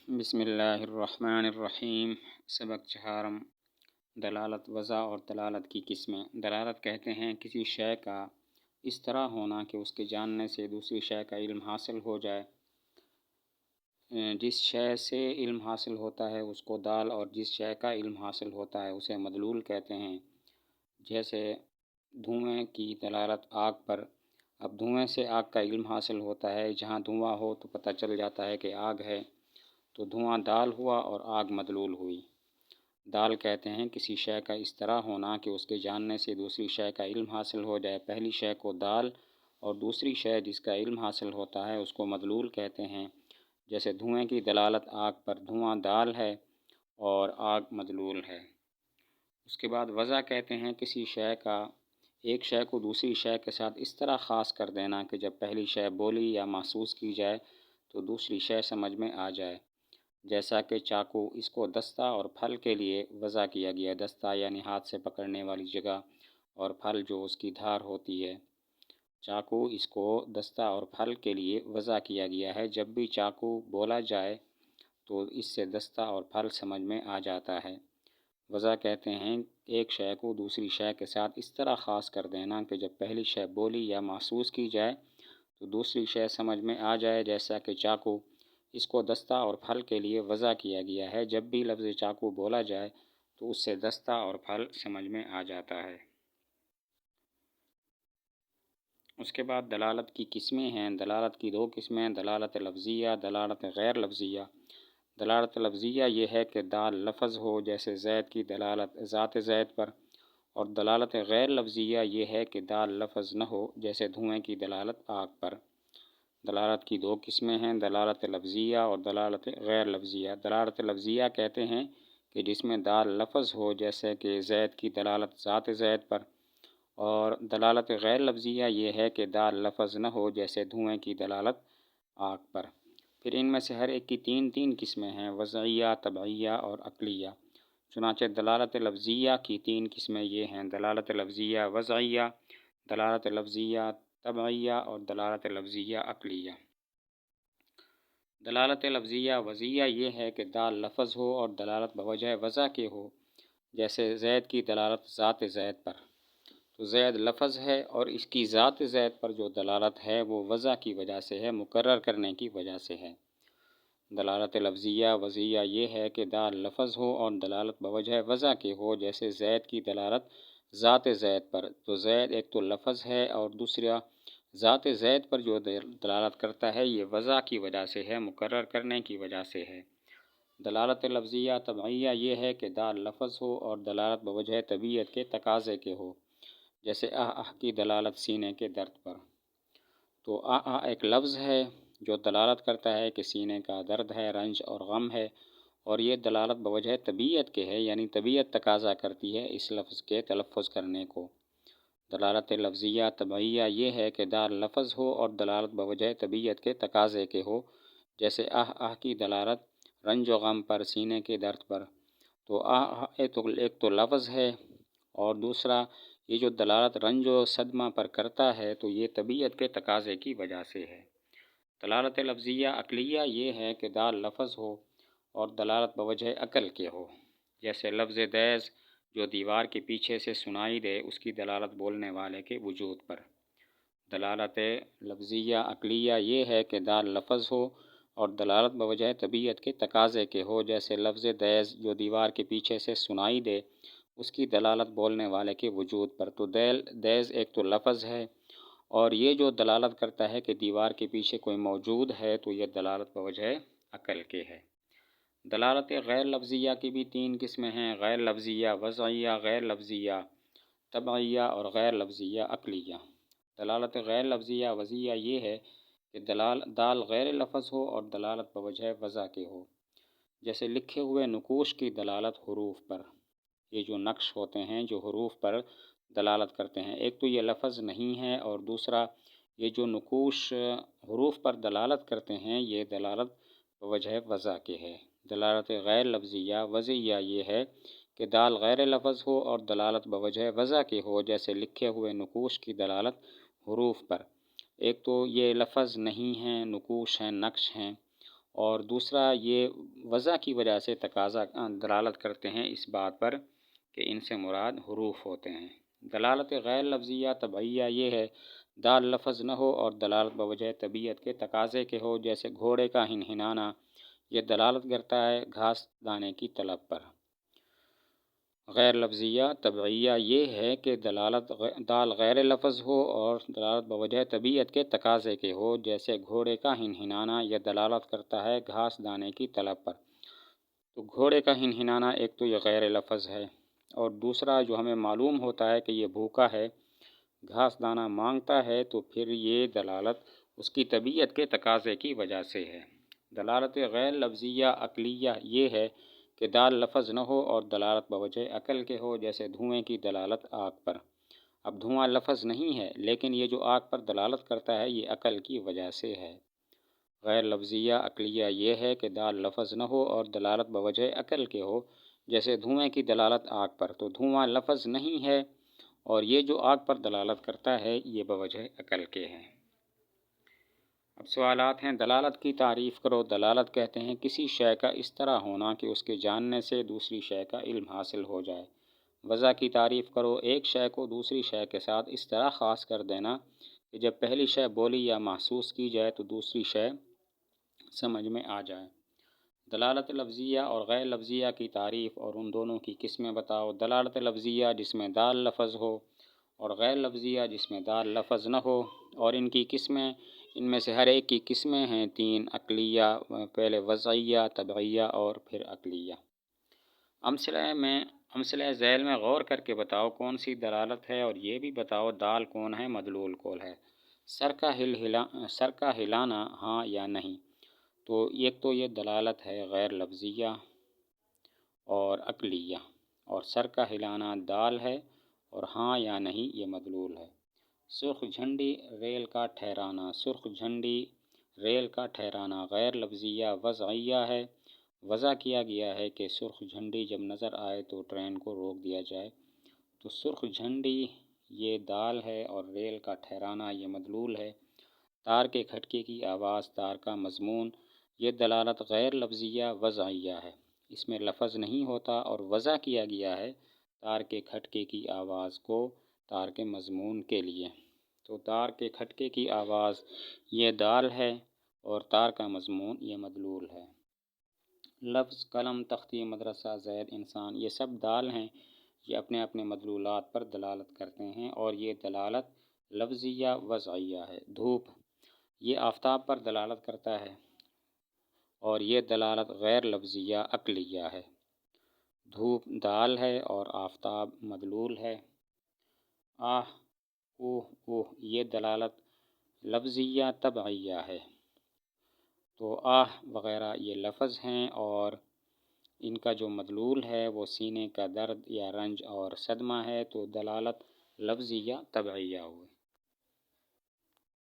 بسم اللہ الرحمن الرحیم۔ سبق چہارم، دلالت وضع اور دلالت کی قسمیں۔ دلالت کہتے ہیں کسی شے کا اس طرح ہونا کہ اس کے جاننے سے دوسری شے کا علم حاصل ہو جائے۔ جس شے سے علم حاصل ہوتا ہے اس کو دال، اور جس شے کا علم حاصل ہوتا ہے اسے مدلول کہتے ہیں۔ جیسے دھوئیں کی دلالت آگ پر۔ اب دھوئیں سے آگ کا علم حاصل ہوتا ہے، جہاں دھواں ہو تو پتہ چل جاتا ہے کہ آگ ہے، تو دھواں دال ہوا اور آگ مدلول ہوئی۔ دال کہتے ہیں کسی شے کا اس طرح ہونا کہ اس کے جاننے سے دوسری شے کا علم حاصل ہو جائے۔ پہلی شے کو دال اور دوسری شے جس کا علم حاصل ہوتا ہے اس کو مدلول کہتے ہیں۔ جیسے دھوئیں کی دلالت آگ پر، دھواں دال ہے اور آگ مدلول ہے۔ اس کے بعد وضع کہتے ہیں کسی شے کا ایک شے کو دوسری شے کے ساتھ اس طرح خاص کر دینا کہ جب پہلی شے بولی یا محسوس کی جائے تو دوسری شے سمجھ میں آ جائے۔ جیسا کہ چاقو، اس کو دستہ اور پھل کے لیے وضع کیا گیا۔ دستہ یعنی ہاتھ سے پکڑنے والی جگہ، اور پھل جو اس کی دھار ہوتی ہے۔ چاقو، اس کو دستہ اور پھل کے لیے وضع کیا گیا ہے۔ جب بھی چاقو بولا جائے تو اس سے دستہ اور پھل سمجھ میں آ جاتا ہے۔ وضع کہتے ہیں ایک شے کو دوسری شے کے ساتھ اس طرح خاص کر دینا کہ جب پہلی شے بولی یا محسوس کی جائے تو دوسری شے سمجھ میں آ جائے۔ جیسا کہ چاقو، اس کو دستہ اور پھل کے لیے وضع کیا گیا ہے۔ جب بھی لفظ چاقو بولا جائے تو اس سے دستہ اور پھل سمجھ میں آ جاتا ہے۔ اس کے بعد دلالت کی قسمیں ہیں۔ دلالت کی دو قسمیں، دلالت لفظیہ، دلالت غیر لفظیہ۔ دلالت لفظیہ یہ ہے کہ دال لفظ ہو، جیسے زید کی دلالت ذات زید پر، اور دلالت غیر لفظیہ یہ ہے کہ دال لفظ نہ ہو، جیسے دھوئیں کی دلالت آگ پر۔ دلالت کی دو قسمیں ہیں، دلالت لفظیہ اور دلالت غیر لفظیہ۔ دلالت لفظیہ کہتے ہیں کہ جس میں دال لفظ ہو، جیسے کہ زید کی دلالت ذات زید پر، اور دلالت غیر لفظیہ یہ ہے کہ دال لفظ نہ ہو، جیسے دھوئیں کی دلالت آگ پر۔ پھر ان میں سے ہر ایک کی تین قسمیں ہیں، وضعیہ، طبعیہ اور عقلیہ۔ چنانچہ دلالت لفظیہ کی تین قسمیں یہ ہیں، دلالت لفظیہ وضعیہ، دلالت لفظیہ طبعیہ اور دلالت لفظیہ عقلیہ۔ دلالت لفظیہ وضعیہ یہ ہے کہ دال لفظ ہو اور دلالت بوجہ وضع کے ہو، جیسے زید کی دلالت ذات زید پر۔ تو زید لفظ ہے اور اس کی ذات زید پر جو دلالت ہے وہ وضع کی وجہ سے ہے، مقرر کرنے کی وجہ سے ہے۔ دلالت لفظیہ وضعیہ یہ ہے کہ دال لفظ ہو اور دلالت بوجہ وضع کے ہو، جیسے زید کی دلالت ذات زید پر۔ تو زید ایک تو لفظ ہے اور دوسرا ذات زید پر جو دلالت کرتا ہے یہ وضع کی وجہ سے ہے، مقرر کرنے کی وجہ سے ہے۔ دلالت لفظیہ طبعیہ یہ ہے کہ دال لفظ ہو اور دلالت بوجہ طبیعت کے تقاضے کے ہو، جیسے کی دلالت سینے کے درد پر۔ تو ایک لفظ ہے جو دلالت کرتا ہے کہ سینے کا درد ہے، رنج اور غم ہے، اور یہ دلالت بوجہ طبیعت کے ہے، یعنی طبیعت تقاضا کرتی ہے اس لفظ کے تلفظ کرنے کو۔ دلالت لفظیہ طبعیہ یہ ہے کہ دال لفظ ہو اور دلالت بوجہ طبیعت کے تقاضے کے ہو، جیسے کی دلالت رنج و غم پر، سینے کے درد پر۔ تو ایک تو لفظ ہے، اور دوسرا یہ جو دلالت رنج و صدمہ پر کرتا ہے تو یہ طبیعت کے تقاضے کی وجہ سے ہے۔ دلالت لفظیہ عقلیہ یہ ہے کہ دال لفظ ہو اور دلالت بوجہ عقل کے ہو، جیسے لفظ دیز جو دیوار کے پیچھے سے سنائی دے، اس کی دلالت بولنے والے کے وجود پر۔ دلالت لفظیہ عقلیہ یہ ہے کہ دال لفظ ہو اور دلالت بوجہ طبیعت کے تقاضے کے ہو، جیسے لفظ دیز جو دیوار کے پیچھے سے سنائی دے، اس کی دلالت بولنے والے کے وجود پر۔ تو دیز ایک تو لفظ ہے، اور یہ جو دلالت کرتا ہے کہ دیوار کے پیچھے کوئی موجود ہے تو یہ دلالت بوجہ عقل کے ہے۔ دلالت غیر لفظیہ کی بھی تین قسمیں ہیں، غیر لفظیہ وضعیہ، غیر لفظیہ طبعیہ اور غیر لفظیہ عقلیہ۔ دلالت غیر لفظیہ وضعیہ یہ ہے کہ دال غیر لفظ ہو اور دلالت بوجہ وضع کے ہو، جیسے لکھے ہوئے نقوش کی دلالت حروف پر۔ یہ جو نقش ہوتے ہیں جو حروف پر دلالت کرتے ہیں، ایک تو یہ لفظ نہیں ہے، اور دوسرا یہ جو نقوش حروف پر دلالت کرتے ہیں یہ دلالت بوجہ وضع کے ہے۔ دلالت غیر لفظیہ وضعیہ یہ ہے کہ دال غیر لفظ ہو اور دلالت بوجہ وضع کے ہو، جیسے لکھے ہوئے نقوش کی دلالت حروف پر۔ ایک تو یہ لفظ نہیں ہیں، نقوش ہیں، نقش ہیں، اور دوسرا یہ وضع کی وجہ سے تقاضا دلالت کرتے ہیں اس بات پر کہ ان سے مراد حروف ہوتے ہیں۔ دلالت غیر لفظیہ طبعیہ یہ ہے دال لفظ نہ ہو اور دلالت بوجہ طبیعت کے تقاضے کے ہو، جیسے گھوڑے کا ہنہنانا، یہ دلالت کرتا ہے گھاس دانے کی طلب پر۔ غیر لفظیہ طبعیہ یہ ہے کہ دال غیر لفظ ہو اور دلالت بوجہ طبیعت کے تقاضے کے ہو، جیسے گھوڑے کا ہنہنانا، یہ دلالت کرتا ہے گھاس دانے کی طلب پر۔ تو گھوڑے کا ہنہنانا ایک تو یہ غیر لفظ ہے، اور دوسرا جو ہمیں معلوم ہوتا ہے کہ یہ بھوکا ہے، گھاس دانا مانگتا ہے، تو پھر یہ دلالت اس کی طبیعت کے تقاضے کی وجہ سے ہے۔ دلالت غیر لفظیہ عقلیہ یہ ہے کہ دال لفظ نہ ہو اور دلالت بوجہ عقل کے ہو، جیسے دھوئیں کی دلالت آگ پر۔ اب دھواں لفظ نہیں ہے، لیکن یہ جو آگ پر دلالت کرتا ہے یہ عقل کی وجہ سے ہے۔ غیر لفظیہ عقلیہ یہ ہے کہ دال لفظ نہ ہو اور دلالت بوجہ عقل کے ہو، جیسے دھوئیں کی دلالت آگ پر، تو دھواں لفظ نہیں ہے اور یہ جو آگ پر دلالت کرتا ہے یہ بوجہ عقل کے ہے۔ اب سوالات ہیں، دلالت کی تعریف کرو۔ دلالت کہتے ہیں کسی شے کا اس طرح ہونا کہ اس کے جاننے سے دوسری شے کا علم حاصل ہو جائے۔ وضع کی تعریف کرو، ایک شے کو دوسری شے کے ساتھ اس طرح خاص کر دینا کہ جب پہلی شے بولی یا محسوس کی جائے تو دوسری شے سمجھ میں آ جائے۔ دلالت لفظیہ اور غیر لفظیہ کی تعریف اور ان دونوں کی قسمیں بتاؤ۔ دلالت لفظیہ جس میں دال لفظ ہو اور غیر لفظیہ جس میں دال لفظ نہ ہو، اور ان کی قسمیں، ان میں سے ہر ایک کی قسمیں ہیں تین: عقلیہ، پہلے وضعیہ، طبعیہ اور پھر عقلیہ۔ امثلہ ذیل میں غور کر کے بتاؤ کون سی دلالت ہے، اور یہ بھی بتاؤ دال کون ہے، مدلول کون ہے۔ سر کا ہلانا ہاں یا نہیں، تو ایک تو یہ دلالت ہے غیر لفظیہ اور عقلیہ، اور سر کا ہلانا دال ہے اور ہاں یا نہیں یہ مدلول ہے۔ سرخ جھنڈی ریل کا ٹھہرانا، سرخ جھنڈی ریل کا ٹھہرانا غیر لفظیہ وضعیہ ہے۔ وضع کیا گیا ہے کہ سرخ جھنڈی جب نظر آئے تو ٹرین کو روک دیا جائے، تو سرخ جھنڈی یہ دال ہے اور ریل کا ٹھہرانا یہ مدلول ہے۔ تار کے کھٹکے کی آواز، تار کا مضمون، یہ دلالت غیر لفظیہ وضعیہ ہے، اس میں لفظ نہیں ہوتا اور وضع کیا گیا ہے تار کے کھٹکے کی آواز کو تار کے مضمون کے لیے، تو تار کے کھٹکے کی آواز یہ دال ہے اور تار کا مضمون یہ مدلول ہے۔ لفظ، قلم، تختی، مدرسہ، زید، انسان، یہ سب دال ہیں، یہ اپنے اپنے مدلولات پر دلالت کرتے ہیں اور یہ دلالت لفظیہ وضعیہ ہے۔ دھوپ یہ آفتاب پر دلالت کرتا ہے اور یہ دلالت غیر لفظیہ عقلیہ ہے۔ دھوپ دال ہے اور آفتاب مدلول ہے۔ آہ، اوہ، اوہ، یہ دلالت لفظیہ طبعیہ ہے۔ تو آہ وغیرہ یہ لفظ ہیں اور ان کا جو مدلول ہے وہ سینے کا درد یا رنج اور صدمہ ہے، تو دلالت لفظیہ طبعیہ ہوئی۔